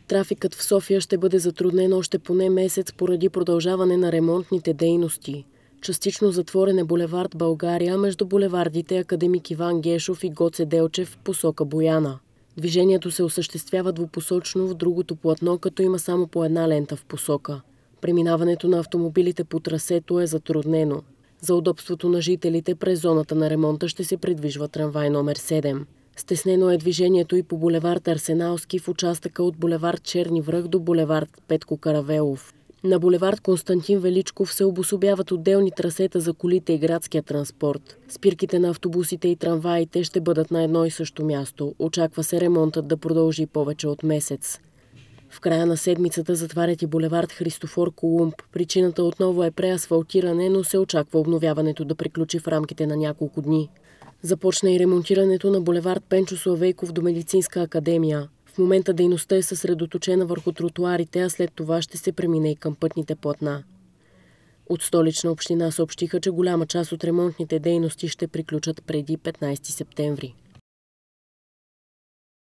Трафикът в София ще бъде затруднен още поне месец поради продължаване на ремонтните дейности. Частично затворен е булевард България между булевардите Академик Иван Гешов и Гоце Делчев в посока Бояна. Движението се осъществява двупосочно в другото платно, като има само по една лента в посока. Преминаването на автомобилите по трасето е затруднено. За удобството на жителите през зоната на ремонта ще се придвижва трамвай номер 7. Стеснено е движението и по булевард Арсеналски в участъка от булевард Черни връх до булевард Петко Каравелов. На булевард Константин Величков се обособяват отделни трасета за колите и градския транспорт. Спирките на автобусите и трамваите ще бъдат на едно и също място. Очаква се ремонтът да продължи повече от месец. В края на седмицата затварят и булевард Христофор Колумб. Причината отново е преасфалтиране, но се очаква обновяването да приключи в рамките на няколко дни. Започна и ремонтирането на булевард Пенчо Славейков до Медицинска академия. В момента дейността е съсредоточена върху тротуарите, а след това ще се премине и към пътните платна. От Столична община съобщиха, че голяма част от ремонтните дейности ще приключат преди 15 септември.